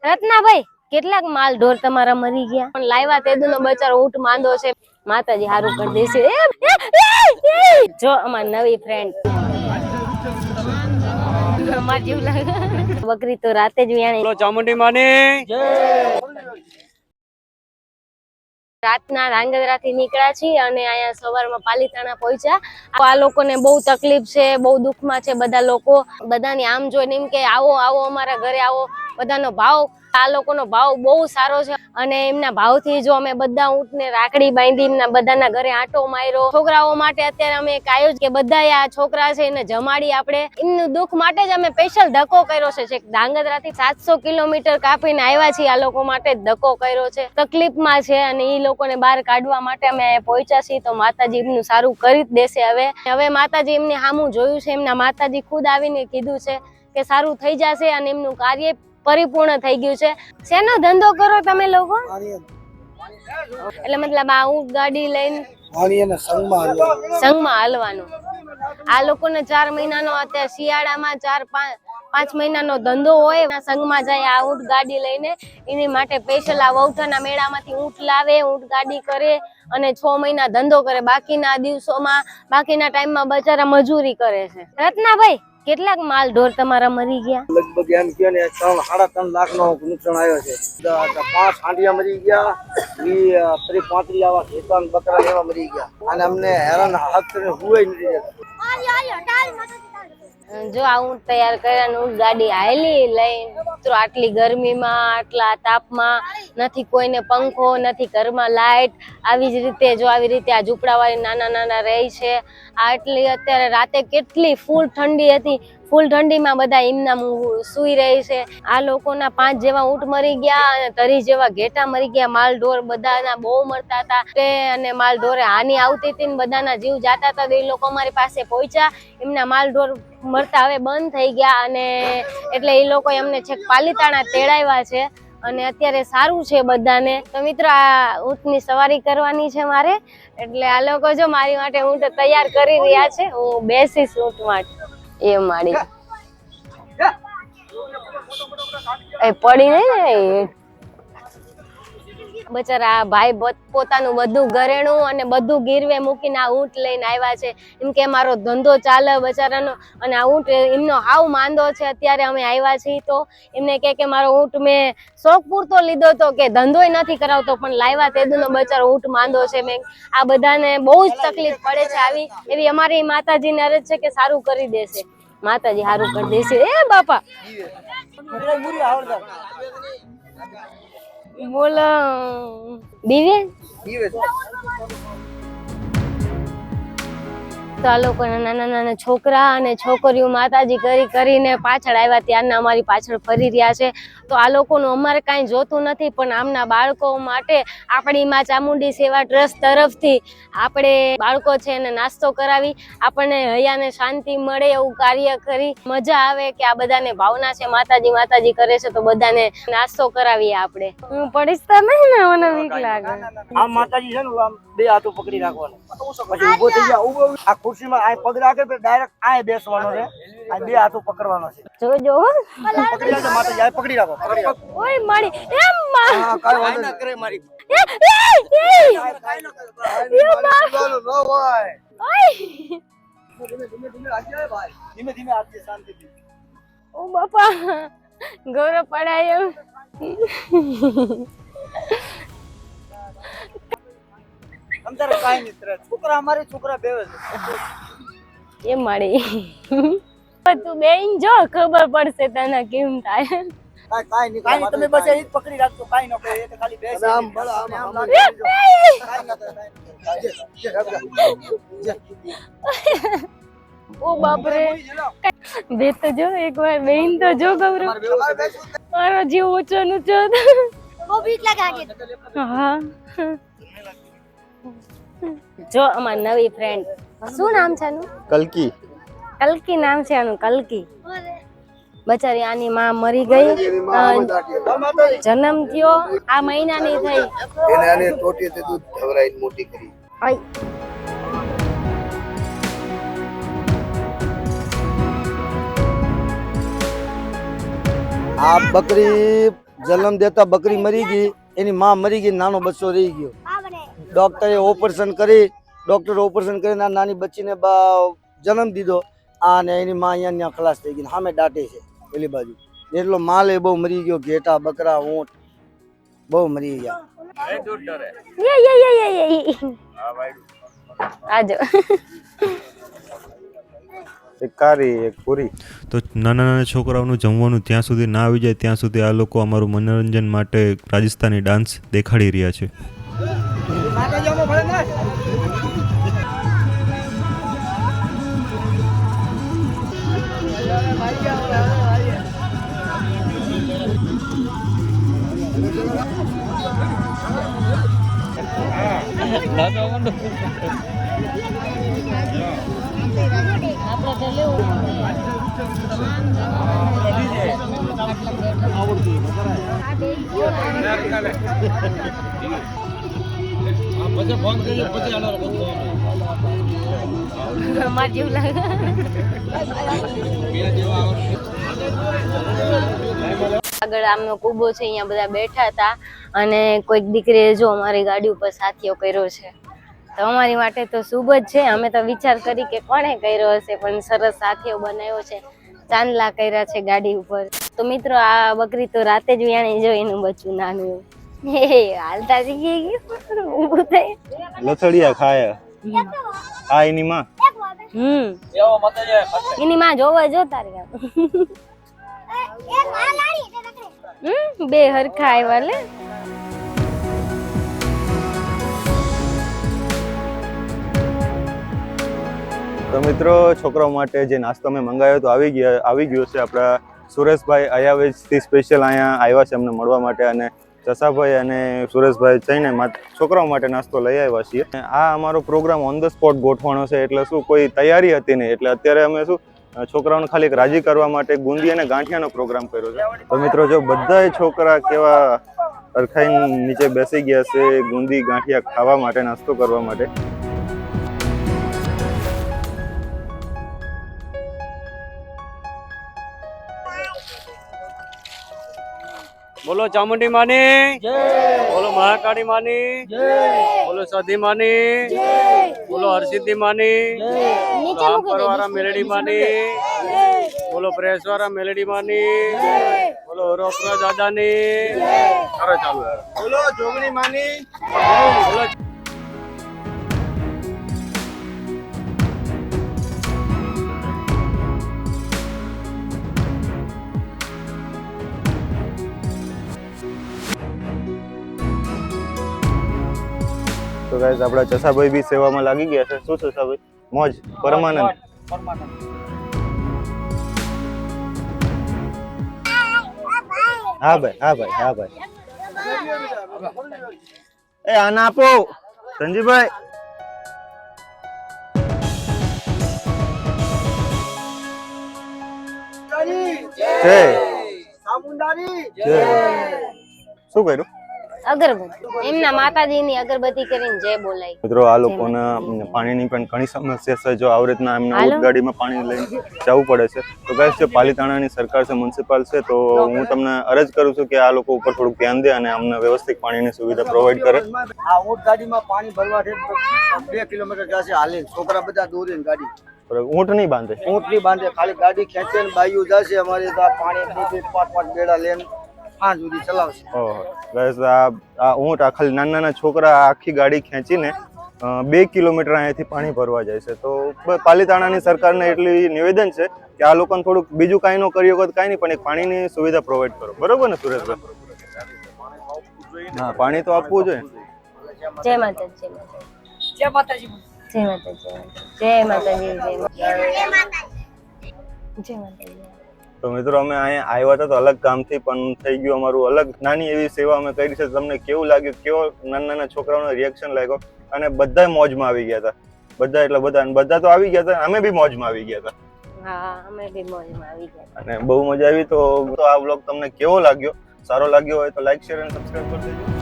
રત્નાભાઈ કેટલાક માલ ઢોર તમારા મરી ગયા પણ લાવ્યા તેદુનો બચારો ઊંટ માંદો છે માતાજી હારું કરી દેશે જો અમાર નવી ફ્રેન્ડ અમાર જેવું લાગે બકરી તો રાતે જ વ્યાણી બોલો ચામુંડી માની જય રાતના રાંગધ્રા થી નીકળ્યા છીએ અને અહીંયા સવારમાં પાલીતાણા પહોંચ્યા આ લોકોને બહુ તકલીફ છે બહુ દુઃખમાં છે બધા લોકો બધાની આમ જોઈને એમ કે આવો આવો અમારા ઘરે આવો બધાનો ભાવ આ લોકોનો ભાવ બહુ સારો છે અને એમના ભાવથી જો અમે બધા ઊંટને રાખડી બાંધી એમના બધાના ઘરે આંટો માર્યો છોકરાઓ માટે અત્યારે અમે એક આયોજન કે બધા આ છોકરા છે એને જમાડી આપણે એમનું દુઃખ માટે જ અમે સ્પેશિયલ ધક્કો કર્યો છે ધાંગધ્રાથી 700 કિલોમીટર કાપીને આવ્યા છીએ આ લોકો માટે ધક્કો કર્યો છે તકલીફમાં છે અને એ લોકોને બહાર કાઢવા માટે અમે પહોંચ્યા છીએ તો માતાજી એમનું સારું કરી જ દેશે હવે માતાજી એમને સામું જોયું છે એમના માતાજી ખુદ આવીને કીધું છે કે સારું થઈ જશે અને એમનું કાર્ય પરિપૂર્ણ થઈ ગયું છે શેનો ધંધો કરો તમે લોકો એટલે મતલબ આ ઊંટ ગાડી લઈને સંઘમાં હાલવાનું આ લોકોને 4 મહિનાનો અત્યારે શિયાળામાં 4-5 મહિનાનો ધંધો હોય સંઘમાં જાય આ ઊંટ ગાડી લઈને એની માટે સ્પેશિયલ આ વૌઠાના મેળામાંથી ઊંટ લાવે ઊંટ ગાડી કરે અને 6 મહિના ધંધો કરે બાકીના દિવસોમાં બાકીના ટાઈમમાં બચારા મજૂરી કરે છે રત્નાભાઈ કેટલાક માલ ઢોર તમારા મરી ગયા લગભગ એમ કે ને 3.5 લાખ નો નુકસાન આવ્યો છે 5 હાંડિયા મરી ગયા 35 આવા ખેતર બકરા એવા મરી ગયા અને અમને હેરાન હાથ કરીને હુએ નથી જો આ ઊંટ તૈયાર કર્યા ઊંટ ગાડી હાલી લઈને મિત્રો આટલી ગરમીમાં આટલા તાપમાં નથી કોઈને પંખો નથી ઘરમાં લાઈટ આવી જ રીતે જો આવી રીતે આ ઝૂંપડાવાળી નાના રહી છે આટલી અત્યારે રાતે કેટલી ફૂલ ઠંડી હતી ફૂલ ઠંડીમાં બધા એમના સુઈ રહી છે આ લોકોના 5 જેવા ઊંટ મરી ગયા અને 30 જેવા ઘેટા મરી ગયા માલ ઢોર બધાના બહુ મરતા હતા અને માલ ઢોરે હાની આવતી હતી ને બધાના જીવ જાતા હતા એ લોકો અમારી પાસે પહોંચ્યા એમના માલ ઢોર મરતા હવે બંધ થઈ ગયા અને એટલે એ લોકો અમને છેક પાલીતાણા તેડાવ્યા છે અને અત્યારે સારું છે બધાને તો મિત્રો આ ઊંટની સવારી કરવાની છે મારે એટલે આ લોકો જો મારી માટે ઊંટ તૈયાર કરી રહ્યા છે હું બેસીશ ઊંટ માટે એ માડી એ પડી નહીં બચારા ભાઈ પોતાનું બધું ઘરેણું અને બધું ગીરવે મૂકીને આ ઊંટ લઈને આવ્યા છે એમ કે મારો ધંધો ચાલે બચારાનો અને આ ઊંટ એમનો હાવ માંદો છે અત્યારે અમે આવ્યા છીએ તો એમને કે મારો ઊંટ મેં શોખ પૂરતો લીધો હતો કે ધંધોય નથી કરાવતો પણ લાવ્યા તેદુનો બચારો ઊંટ માંદો છે મેં આ બધાને બહુ જ તકલીફ પડે છે આવી એવી અમારી માતાજીને અરજ છે કે સારું કરી દેશે માતાજી સારું કરી દેશે એ બાપા બોલો બીવે તો આ લોકો નાના છોકરા અને છોકરીઓ માતાજી કરીને પાછળ આવ્યા ત્યારના અમારી પાછળ ફરી રહ્યા છે તો આ લોકોનું અમારે કાંઈ જોતું નથી પણ આમના બાળકો માટે આપણી માં ચામુંડી સેવા ટ્રસ્ટ તરફથી આપણે બાળકો છે એને નાસ્તો કરાવી આપણને હૈયાને શાંતિ મળે એવું કાર્ય કરી મજા આવે કે આ બધાને ભાવના છે માતાજી કરે છે તો બધાને નાસ્તો કરાવીએ આપણે હું પડીશ તમે ને મને બીક લાગે આમ માતાજી છે ને આમ બે હાથો પકડી રાખવાનો પછી ઊભો થઈ જાય આ ખુરશીમાં આ પગ રાખે તો ડાયરેક્ટ આ બેસવાનો છે આ બે હાથો પકડવાનો છે જોજો પકડી રાખો માતાજી આ પકડી રાખો ઓય મારી એમ માં હા કાઈ વાંધો ન કરે મારી ધીમે ધીમે આપજે શાંતિથી ઓ બાપા ગૌરવ પડાયો અંતર કાઈ મિત્ર છોકરા અમારે છોકરા બેવે છે એ મારી તું બેન જો ખબર પડશે તને કેમ થાય કાઈ નહીં તમે બસ એ પકડી રાખજો કાઈ ન કરે એ તો ખાલી બેસે આમ બળ આમ કાઈ ન કરે ઓ બાપ રે બે તો જો એકવાર બેન તો જો ગૌરવ મારો જીવ ઊંચો ઊંચો બહુ બીક લાગે હા જો અમાર નવી ફ્રેન્ડ શું નામ છે આનું કલ્કી નામ છે આનું કલ્કી બચારી આની માં મરી ગઈ જન્મ થયો આ મહિનાની થઈ એને આને ટોટીએ દૂધ ધવરાઈને મોટી કરી આ બકરી જન્મ દેતા બકરી મરી ગઈ, એની માં મરી ગઈ, નાનો બચ્ચો રહી ગયો. ડોક્ટરે ઓપરેશન કરીને આ નાની બચ્ચીને જન્મ દીધો અને એની માં અહીંયા ખલાસ થઈ ગઈ. સામે દાટે છે પેલી બાજુ. એટલો માલ એ બહુ મરી ગયો, ઘેટા બકરા ઊંટ બહુ મરી ગયા. આજો એક કારી એક પૂરી. તો નાના નાના છોકરાઓનું જમવાનું ત્યાં સુધી ના આવી જાય ત્યાં સુધી આ લોકો અમારું મનોરંજન માટે રાજસ્થાની ડાન્સ દેખાડી રહ્યા છે. આગળ આમનો કુબો છે, અહીંયા બધા બેઠા હતા અને કોઈક દીકરીએ જો અમારી ગાડી ઉપર સાથીઓ કર્યો છે. તો અમારી માટે તો શુભ જ છે. અમે તો વિચાર કરી કે કોણે કર્યો હશે, પણ સરસ સાથીઓ બનાવ્યો છે, ચાંદલા કર્યા છે ગાડી ઉપર. તો મિત્રો આ બકરી તો રાતે જ વિયાણી જો એનું બચ્ચું નાનું હાલતા શીખી ગયું, ઊભું થઈ લથડિયા ખાયા આ એની માં. એની માં જોવા જો તારે બે હરખા આવ્યા લે. તો મિત્રો છોકરાઓ માટે જે નાસ્તો મેં મંગાવ્યો તો આવી ગયો છે. આપણા સુરેશભાઈ અયાવેજથી સ્પેશિયલ અહીંયા આવ્યા છે અમને મળવા માટે, અને ચસાભાઈ અને સુરેશભાઈ જઈને છોકરાઓ માટે નાસ્તો લઈ આવ્યા છીએ. આ અમારો પ્રોગ્રામ ઓન ધ સ્પોટ ગોઠવાનો છે, એટલે શું કોઈ તૈયારી હતી નહીં, એટલે અત્યારે અમે શું છોકરાઓને ખાલી રાજી કરવા માટે ગુંદી અને ગાંઠિયાનો પ્રોગ્રામ કર્યો છે. તો મિત્રો જો બધાય છોકરા કેવા અરખાઈ નીચે બેસી ગયા છે ગુંદી ગાંઠિયા ખાવા માટે, નાસ્તો કરવા માટે. બોલો ચામુંડી માની જય, બોલો મહાકાળી માની જય, બોલો સધી માની જય, બોલો હરસિદ્ધિ માની જય, બોલો આંપરવાળા મેલડી માની જય, બોલો પ્રેસવાળા મેલડી માની જય, બોલો રોકરા દાદાની જય. કરો ચાલુ. બોલો જોગણી માની. બોલો તો ગાઈસ આપણા ચસાભાઈ બી સેવામાં લાગી ગયા છે. શું ચસાભાઈ? મોજ પરમાનંદ. હા ભાઈ. એ આના આપો સંજીભાઈ. જય શું કર્યું? અગરબત્તી એમના માતાજીની અગરબત્તી કરીને જય બોલાય. મિત્રો આ લોકોના પાણીની પણ ઘણી સમસ્યા છે. જો આવી રીતના એમને ગાડીમાં પાણી લઈને જવું પડે છે. તો ગાઈસ જે પાલીતાણાની સરકાર છે, મ્યુનિસિપલ છે, તો હું તમને અરજ કરું છું કે આ લોકો ઉપર થોડુંક ધ્યાન દે અને અમને વ્યવસ્થિત પાણીની સુવિધા પ્રોવાઈડ કરે. આ ઊંટ ગાડીમાં પાણી ભરવા 2 કિલોમીટર જશે હાલી. છોકરા બધા દોરીને ગાડી ઊંટ નહીં બાંધે, ખાલી ગાડી ખેંચે ને બાયું જશે. અમારે તો પાણી 5 બેડા લઈને સાંજ સુધી ચલાવશે. ઓહો ગાઈસ આ ઊંટ આ ખાલી નાના છોકરા આખી ગાડી ખેંચીને 2 કિલોમીટર અહીંયાથી પાણી ભરવા જાય છે. તો પાલીતાણાની સરકારને એટલી નિવેદન છે કે આ લોકોને થોડુંક બીજું કાંઈ ન કરી શકો તો કાંઈ નહીં, પણ એક પાણીની સુવિધા પ્રોવાઈડ કરો. બરોબર ને સુરેશભાઈ? હા, પાણી તો આપવું જોઈએ. જય માતાજી. જય માતાજી. જય માતાજી. જય માતાજી. જય માતાજી. જય માતાજી. તો મિત્રો અમે અહીંયા આવ્યા હતા તો અલગ કામથી, પણ થઈ ગયું અમારું અલગ નાની એવી સેવા અમે કરી છે. તમને કેવું લાગ્યું? કેવો નાના છોકરાઓનો રિએક્શન લાગ્યો? અને બધા મોજમાં આવી ગયા હતા. બધા તો આવી ગયા હતા, અમે બી મોજમાં આવી ગયા હતા. હા, અમે બી મોજમાં આવી ગયા અને બહુ મજા આવી. તો આ વ્લોગ તમને કેવો લાગ્યો? સારો લાગ્યો હોય તો લાઈક, શેર અને સબસ્ક્રાઇબ કરી દેજો.